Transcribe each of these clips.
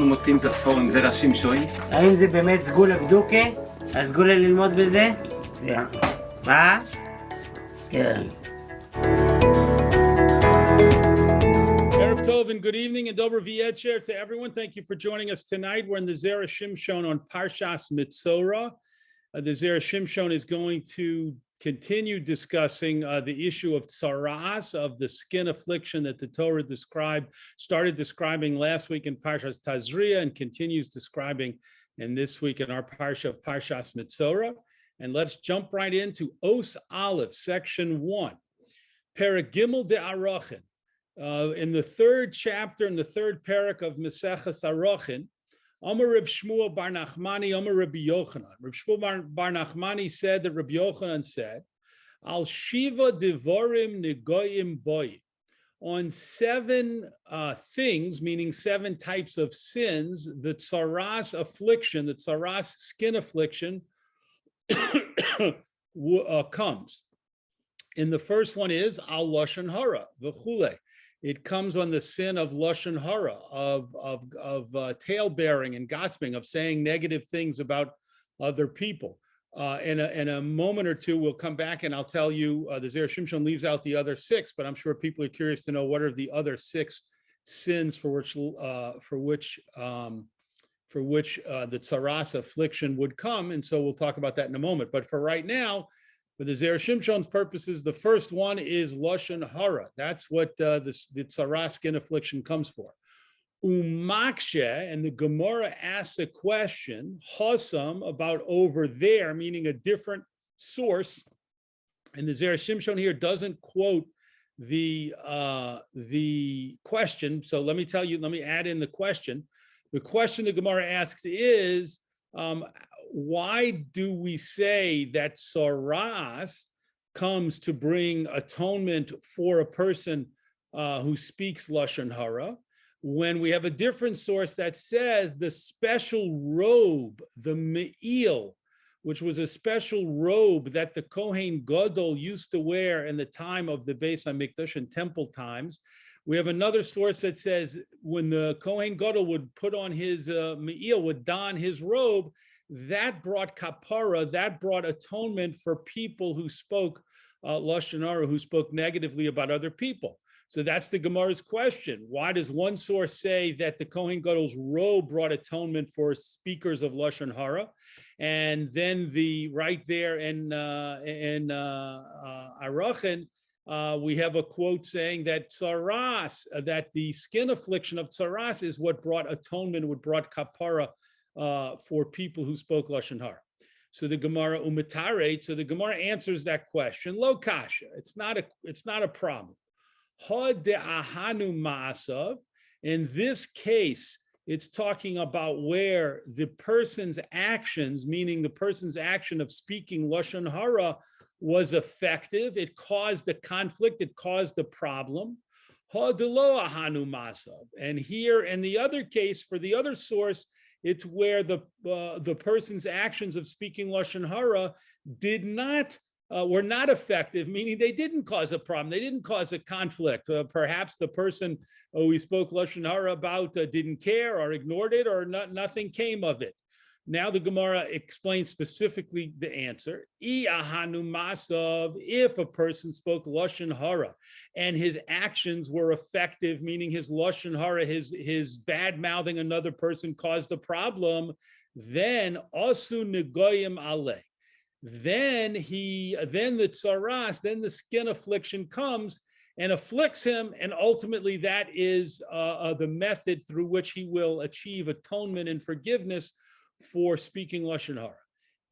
אנחנו מוצאים את הפורום זרה שמשון. האם זה באמת סגולה בדוקה? הסגולה ללמוד בזה? מה? כן. Erev Tov and good evening and Dober V'yetcher to everyone. Thank you for joining us tonight. We're in the Zera Shimshon on Parsha Metzora. The Zera Shimshon is going to continue discussing the issue of tsaras, of the skin affliction that the Torah started describing last week in Parsha Tazria and continues describing in this week in our Parsha of Parsha Metzora. And let's jump right into Os Aleph, section 1. Paragimel de Arachin. In the third chapter, in the third parak of Meseches Arachin, Amar Reb Shmuel bar Nachmani, Amar Rabbi Yochanan. Reb Shmuel bar Nachmani said that Rabbi Yochanan said, Al Shiva Devarim Negoyim Boyim. On 7 things, meaning 7 types of sins, the tsaras affliction, the tsaras skin affliction comes. And the first one is Al Lashon Hara, v'chule. It comes on the sin of Lashon Hara, of tale-bearing and gossiping, of saying negative things about other people. In a moment or two, we'll come back and I'll tell you, the Zera Shimshon leaves out the other 6, but I'm sure people are curious to know what are the other 6 sins for which the tsaras affliction would come. And so we'll talk about that in a moment. But for right now, for the Zera Shimshon's purposes, the first one is Lashon Hara. That's what the tsaras skin affliction comes for. Umakshe, and the Gemara asks a question, Hosam, about over there, meaning a different source. And the Zera Shimshon here doesn't quote the question. So let me add in the question. The question the Gemara asks is, why do we say that tsaras comes to bring atonement for a person who speaks Lashon Hara, when we have a different source that says the special robe, the me'il, which was a special robe that the Kohen Gadol used to wear in the time of the Beis HaMikdash and temple times. We have another source that says when the Kohen Gadol would put on his me'il, would don his robe, that brought kapara, that brought atonement for people who spoke Lashon Hara, who spoke negatively about other people. So that's the Gemara's question. Why does one source say that the Kohen Gadol's robe brought atonement for speakers of Lashon Hara? And then right there in Arachin, we have a quote saying that tsaras, that the skin affliction of tsaras is what brought atonement, what brought kapara for people who spoke Lashon Hara. So the Gemara umatareit, so the Gemara answers that question. Lo kasha, it's not a problem. Ha de'ahanu ma'asav. In this case, it's talking about where the person's actions, meaning the person's action of speaking Lashon Hara, was effective. It caused a conflict. It caused a problem. Ha de'lo ahanu ma'asav. And here, in the other case, for the other source, it's where the person's actions of speaking Lashon Hara were not effective, meaning they didn't cause a problem. They didn't cause a conflict. Perhaps the person who he spoke Lashon Hara about didn't care or ignored it, or nothing came of it. Now the Gemara explains specifically the answer. If a person spoke Lashon Hara and his actions were effective, meaning his Lashon Hara, his bad-mouthing another person caused a problem, then asu negoyim aleh. Then the tsaras, then the skin affliction comes and afflicts him, and ultimately that is the method through which he will achieve atonement and forgiveness for speaking Lashon Hara.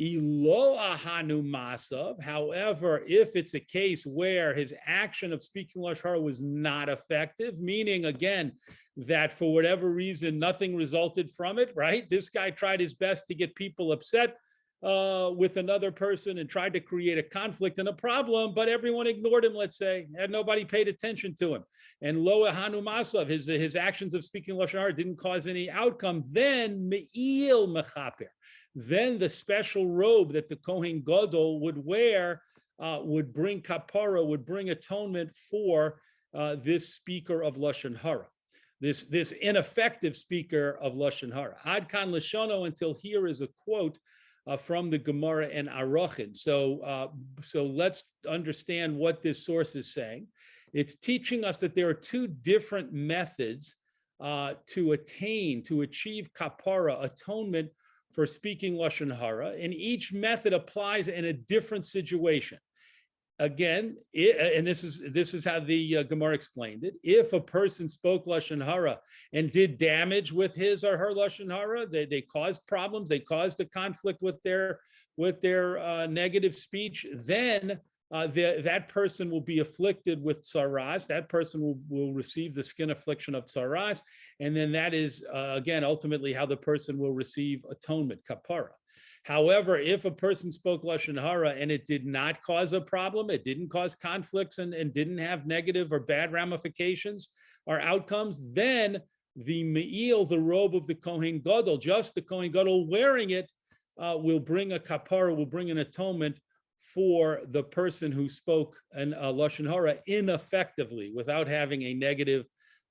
Ilo ahanu masav. However, if it's a case where his action of speaking Lashon Hara was not effective, meaning again that for whatever reason nothing resulted from it, right? This guy tried his best to get people upset with another person and tried to create a conflict and a problem, but everyone ignored him, let's say, and nobody paid attention to him. And lo ahanu masav, his actions of speaking Lashon Hara didn't cause any outcome. Then me'il mechaper. Then the special robe that the Kohen Gadol would wear would bring kapara, would bring atonement for this speaker of Lashon Hara. this ineffective speaker of Lashon Hara. Ad kan Lashono, until here is a quote from the Gemara and Arachin. So let's understand what this source is saying. It's teaching us that there are two different methods to achieve kapara, atonement for speaking Lashon Hara, and each method applies in a different situation. Again, and this is how the Gemara explained it. If a person spoke Lashon Hara and did damage with his or her Lashon Hara, they caused problems, they caused a conflict with their negative speech, then that person will be afflicted with tsaras. That person will receive the skin affliction of tsaras, and then that is again ultimately how the person will receive atonement, kapara. However, if a person spoke Lashon Hara and it did not cause a problem, it didn't cause conflicts and didn't have negative or bad ramifications or outcomes, then the me'il, the robe of the Kohen Gadol, just the Kohen Gadol wearing it, will bring a kapara, will bring an atonement for the person who spoke an Lashon Hara ineffectively without having a negative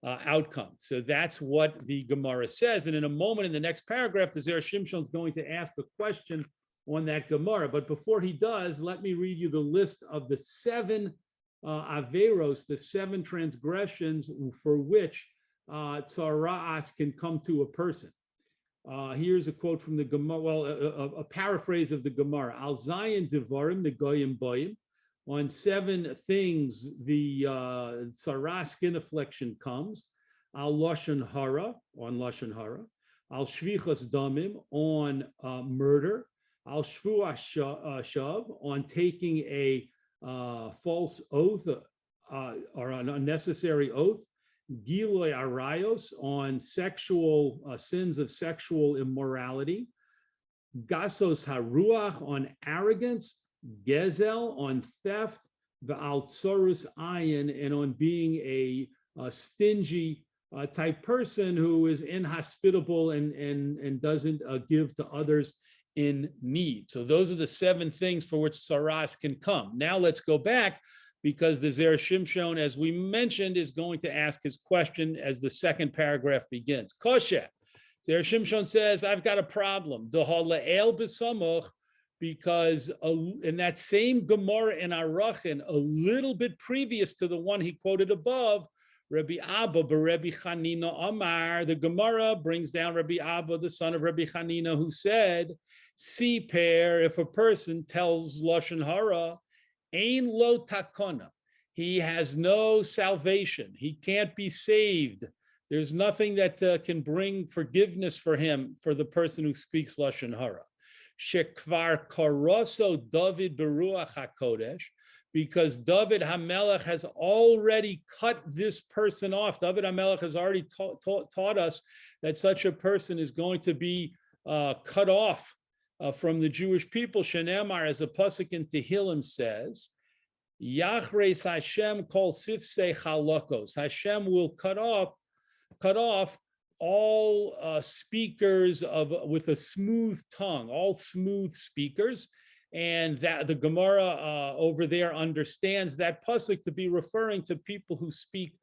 outcome. So that's what the Gemara says. And in a moment, in the next paragraph, the Zera Shimshon is going to ask a question on that Gemara. But before he does, let me read you the list of the 7 averos, the 7 transgressions for which tzara'as can come to a person. Here's a quote from the Gemara, well, a paraphrase of the Gemara. Al zayin devarim negoyim boyim. On 7 things, the tzara, skin affliction, comes. Al Lashon Hara, on Lashon Hara. Al shvichas damim, on murder. Al shvu shav, on taking a false oath or an unnecessary oath. Giloy arayos, on sexual sins of sexual immorality. Gasos haruach, on arrogance. Gezel, on theft. V'al tsorus ayin, and on being a stingy type person who is inhospitable and doesn't give to others in need. So those are the 7 things for which tsaras can come. Now let's go back, because the Zera Shimshon, as we mentioned, is going to ask his question as the second paragraph begins. Kosher. Zera Shimshon says, I've got a problem. D'hala'el b'samuch, because in that same Gemara in Arachin, a little bit previous to the one he quoted above, Rabbi Abba b'Rabbi Chanina Amar, the Gemara brings down Rabbi Abba, the son of Rabbi Chanina, who said, Siper, if a person tells Lashon Hara, Ein lo takona, he has no salvation, he can't be saved. There's nothing that can bring forgiveness for him, for the person who speaks Lashon Hara. Shekvar karoso David beruach hakodesh, because David HaMelech has already cut this person off. David HaMelech has already taught us that such a person is going to be cut off from the Jewish people. Shenemar, as the pasuk in Tehillim says, Yachreis Hashem kol sifsei chalokos. Hashem will cut off all speakers with a smooth tongue, all smooth speakers. And that the Gemara over there understands that pasuk to be referring to people who speak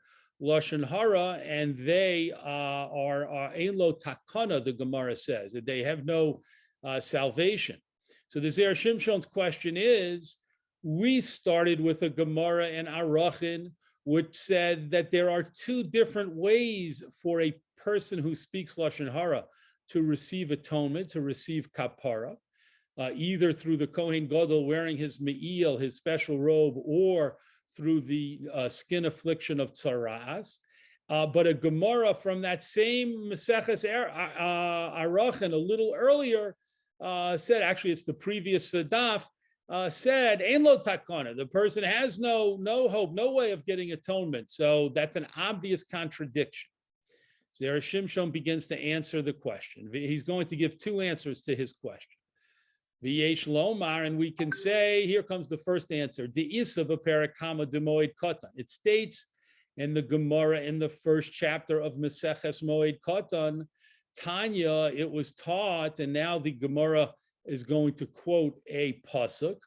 Lashon Hara, and they are ein lo takana, the Gemara says, that they have no salvation. So the Zera Shimshon's question is, we started with a Gemara in Arachin, which said that there are 2 different ways for a person who speaks Lashon Hara to receive atonement, to receive kapara, either through the Kohen Gadol wearing his me'il, his special robe, or through the skin affliction of tsaras. But a Gemara from that same Maseches Arachin a little earlier said, actually it's the previous daf, said, Ein lo takana, the person has no hope, no way of getting atonement. So that's an obvious contradiction. Zera Shimshon begins to answer the question. He's going to give 2 answers to his question. V'yesh lomar, and we can say, here comes the first answer. De'isa b'perakama demoed katan. It states in the Gemara in the first chapter of Maseches Moed Katan, Tanya, it was taught, and now the Gemara is going to quote a pasuk.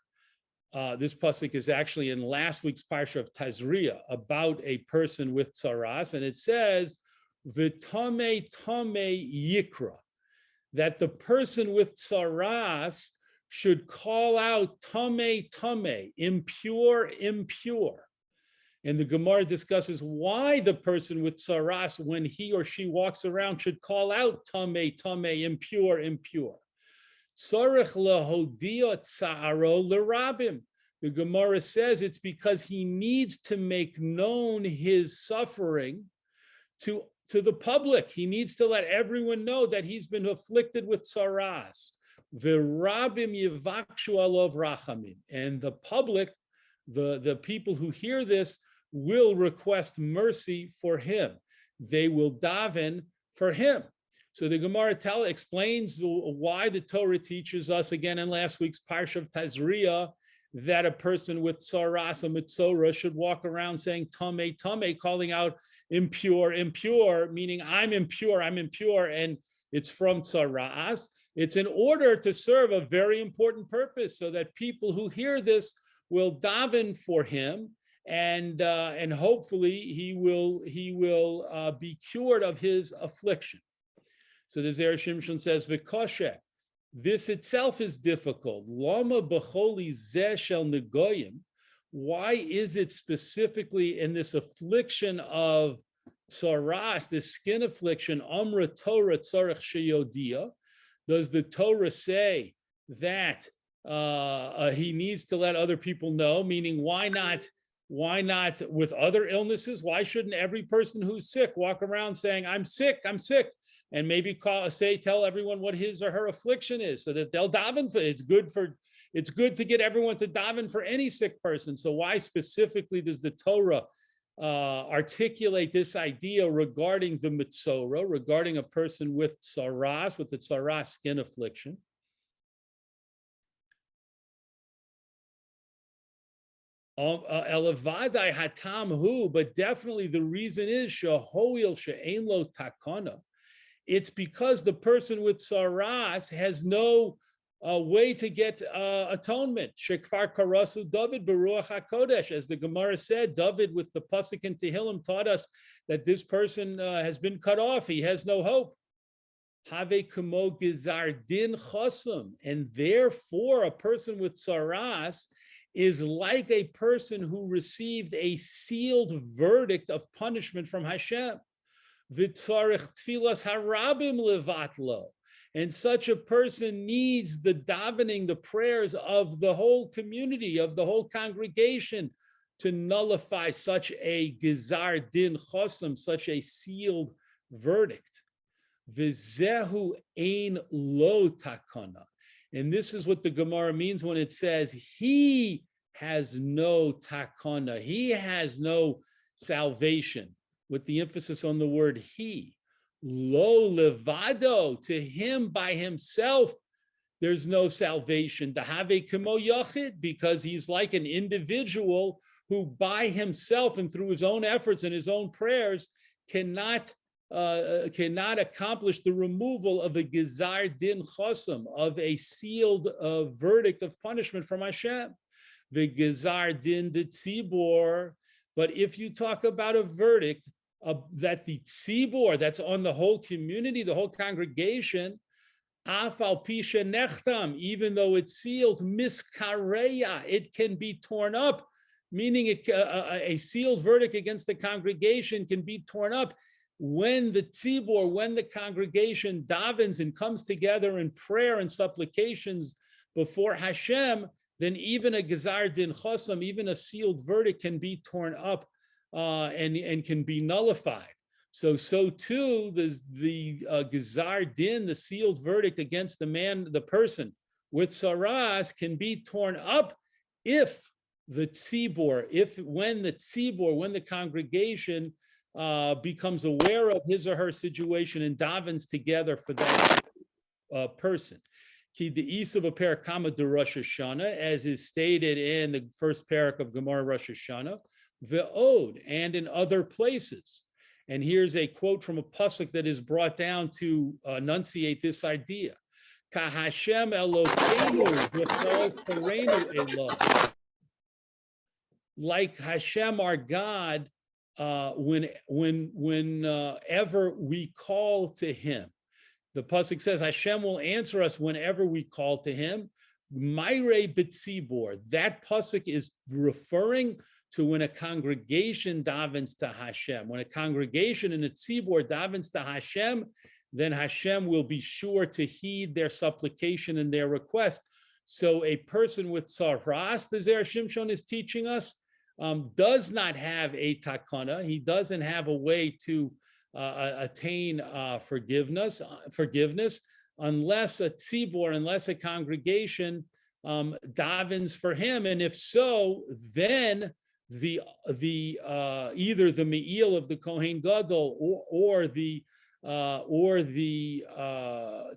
This pasuk is actually in last week's Parsha of Tazria about a person with tsaras, and it says, v'tamei tamei yikra, that the person with tsaras should call out tamei tamei, impure, impure. And the Gemara discusses why the person with tsaras, when he or she walks around, should call out tamei tamei, impure, impure. Tzarech lahodia tsaro lerabim. The Gemara says it's because he needs to make known his suffering to the public. He needs to let everyone know that he's been afflicted with tsaras. V'rabim yivakshu alov rachamim. And the public, the people who hear this, will request mercy for him. They will daven for him. So the Gemara explains why the Torah teaches us, again in last week's Parsha of Tazria, that a person with Zera Metzora should walk around saying Tamei, Tamei, calling out impure, impure, meaning I'm impure, and it's from Tzaras. It's in order to serve a very important purpose, so that people who hear this will daven for him, and hopefully he will be cured of his affliction. So the Zera Shimshon says, "V'koshe." This itself is difficult. Lama b'choli zeh shel negoyim. Why is it specifically in this affliction of tsaras, this skin affliction, amra Torah tzarech sheyodia? Does the Torah say that he needs to let other people know? Meaning, why not with other illnesses? Why shouldn't every person who's sick walk around saying, I'm sick, and maybe tell everyone what his or her affliction is, so that they'll daven for it. It's good to get everyone to daven for any sick person. So why specifically does the Torah articulate this idea regarding the Metzora, regarding a person with tsaras, with the tsaras skin affliction? Elavadai hatam hu, but definitely the reason is shahoil she'ein lo takana. It's because the person with tsaras has no way to get atonement. Shekfar karasu David beruach hakodesh, as the Gemara said, David with the pasuk in Tehillim taught us that this person has been cut off. He has no hope. Have kumo gizar din chasam, and therefore a person with tsaras is like a person who received a sealed verdict of punishment from Hashem. V'tzarech tfilas harabim levatlo, and such a person needs the davening, the prayers of the whole community, of the whole congregation, to nullify such a gizar din chosam, such a sealed verdict. V'zehu ein lo takana, and this is what the Gemara means when it says he has no takana, he has no salvation, with the emphasis on the word he. Lo levado, to him by himself, there's no salvation. Dahave kemo yachid, because he's like an individual who by himself and through his own efforts and his own prayers cannot accomplish the removal of a gizar din chosam, of a sealed verdict of punishment from Hashem. The gizar din de tzibor. But if you talk about a verdict that the tzibor, that's on the whole community, the whole congregation, afal pisha nechtam, even though it's sealed, miskareya, it can be torn up, meaning a sealed verdict against the congregation can be torn up when the tzibor, when the congregation davens and comes together in prayer and supplications before Hashem. Then even a gizar din chosam, even a sealed verdict, can be torn up and can be nullified. So too, the gizar din, the sealed verdict against the person with tsaras, can be torn up if the tzibor, when the congregation becomes aware of his or her situation and davens together for that person. Ki de'isa b'perak kama de Rosh Hashanah, as is stated in the first parak of Gemara Rosh Hashanah, ve'od, and in other places. And here's a quote from a pasuk that is brought down to enunciate this idea. Ka Hashem Elokeinu v'chol kareinu elo. Like Hashem, our God, whenever we call to him. The pasuk says Hashem will answer us whenever we call to him. Maire b'tzibor. That pasuk is referring to when a congregation davens to Hashem. When a congregation in a tzibor davens to Hashem, then Hashem will be sure to heed their supplication and their request. So a person with tzaras, the Zera Shimshon is teaching us, does not have a takana. He doesn't have a way to attain forgiveness, unless a tzibor, unless a congregation davens for him. And if so, then the either the me'il of the Kohen Gadol or the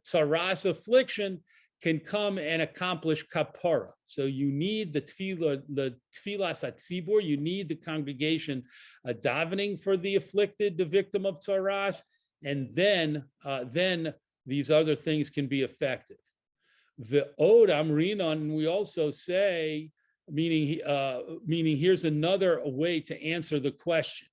tzaras affliction can come and accomplish kapara. So you need the tefillas atzibur, you need the congregation davening for the afflicted, the victim of tzaras, and then these other things can be effective. The od amrinon, we also say, meaning here's another way to answer the question.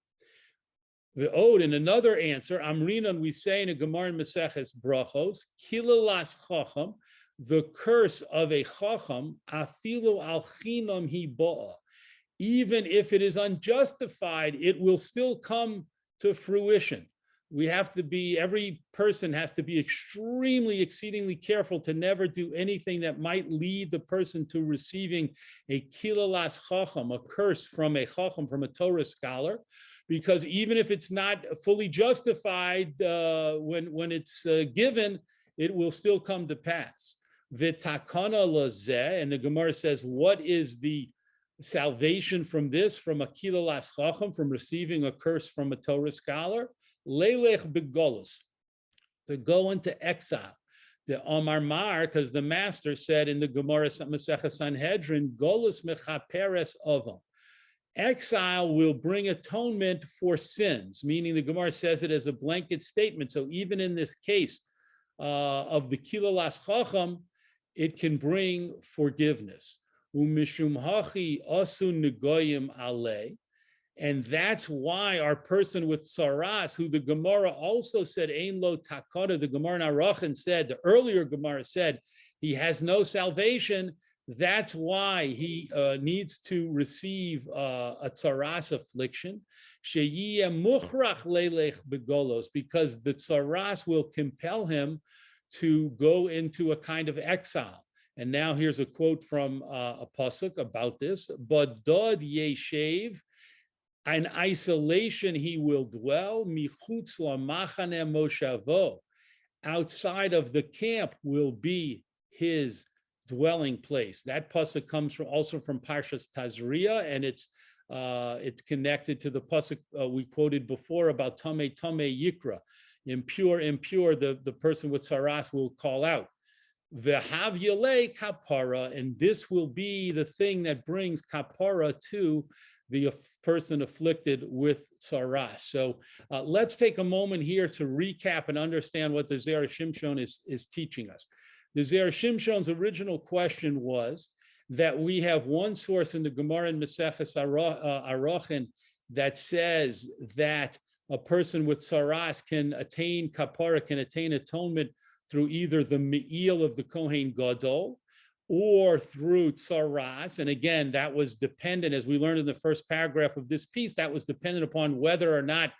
The od, in another answer, amrinon, we say in a Gemara in Maseches Brachos, kilalas chacham, the curse of a chacham, afilu al chinam hi ba'a, even if it is unjustified, it will still come to fruition. We have to be, every person has to be exceedingly careful to never do anything that might lead the person to receiving a kilalas chacham, a curse from a chacham, from a Torah scholar, because even if it's not fully justified when it's given, it will still come to pass. V'takana lazeh, and the Gemara says, what is the salvation from this, from a kilalas chacham, from receiving a curse from a Torah scholar? Leilech begolus, to go into exile. The Omar Mar, because the master said in the Gemara Maseches Sanhedrin, golus mechaperes ovam. Exile will bring atonement for sins, meaning the Gemara says it as a blanket statement. So even in this case of the kilalas chacham, it can bring forgiveness. Umishum hachi asun negoyim alei. And that's why our person with tzaras, who the Gemara also said, ein lo takana, the Gemara in Arachin said, the earlier Gemara said, he has no salvation. That's why he needs to receive a tzaras affliction. Sheyiyeh muchrach leilech begolos, because the tzaras will compel him to go into a kind of exile. And now here's a quote from a pasuk about this. Badod yeshev, in isolation he will dwell. Michutz lamachane moshavo, outside of the camp will be his dwelling place. That pasuk comes from also from Parsha Tazria, and it's connected to the pasuk we quoted before about tamei yikra. Impure, the person with saras will call out. V'hav yalei kapara, and this will be the thing that brings kapara to the person afflicted with saras. So let's take a moment here to recap and understand what the Zera Shimshon is teaching us. The Zera Shimshon's original question was that we have one source in the Gemara in Maseches Arachin that says that a person with saras can attain kapara, can attain atonement through either the me'il of the Kohen Gadol or through tzaras. And again, that was dependent, as we learned in the first paragraph of this piece, that was dependent upon whether or not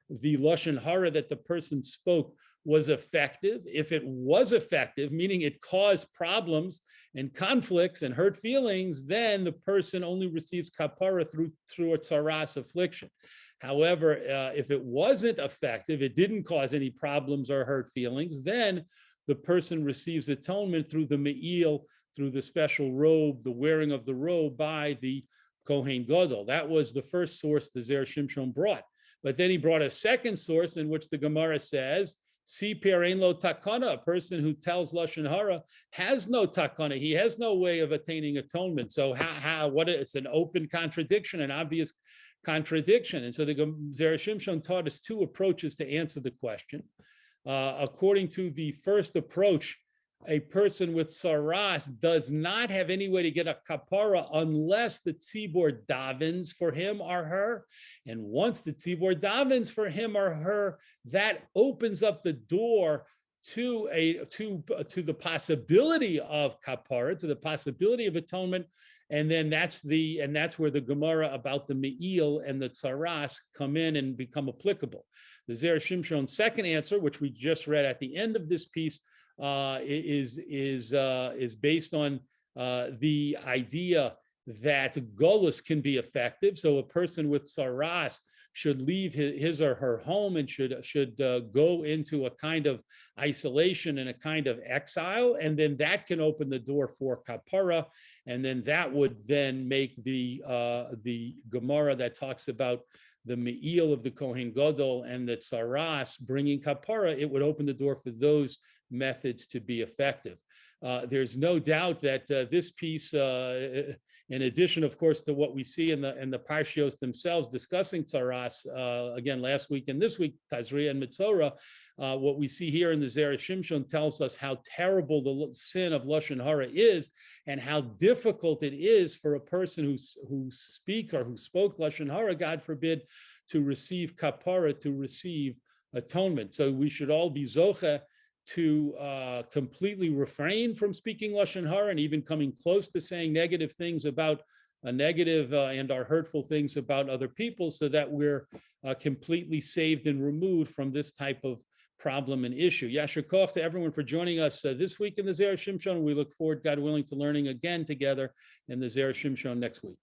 the lashon hara that the person spoke was effective. If it was effective, meaning it caused problems and conflicts and hurt feelings, then the person only receives kapara through a tzaras affliction. However, if it wasn't effective, it didn't cause any problems or hurt feelings, then the person receives atonement through the me'il, through the special robe, the wearing of the robe by the Kohen Gadol. That was the first source the Zera Shimshon brought. But then he brought a second source in which the Gemara says, Siper ein lo takana, a person who tells lashon hara has no takana. He has no way of attaining atonement. So it's an open contradiction, an obvious contradiction. And so the Zera Shimshon taught us two approaches to answer the question. According to the first approach, a person with saras does not have any way to get a kapara unless the tzibor davens for him or her. And once the tzibor davens for him or her, that opens up the door to the possibility of kapara, to the possibility of atonement. And then that's where the Gemara about the me'il and the tsaras come in and become applicable. The Zera Shimshon second answer, which we just read at the end of this piece, is based on the idea that golus can be effective. So a person with saras should leave his or her home and should go into a kind of isolation and a kind of exile, and then that can open the door for kapara, and then that would then make the Gemara that talks about the me'il of the Kohen Gadol and the tsaras bringing kapara, it would open the door for those methods to be effective. There's no doubt that this piece, in addition, of course, to what we see in the parshios themselves discussing tsaras, again last week and this week, Tazria and Metzora, what we see here in the Zera Shimshon tells us how terrible the sin of lashon hara is, and how difficult it is for a person who spoke lashon hara, God forbid, to receive kapara, to receive atonement. So we should all be zocheh to completely refrain from speaking lashon hara and even coming close to saying negative things about negative and our hurtful things about other people, so that we're completely saved and removed from this type of problem and issue. Yasher koach to everyone for joining us this week in the Zera Shimshon. We look forward, God willing, to learning again together in the Zera Shimshon next week.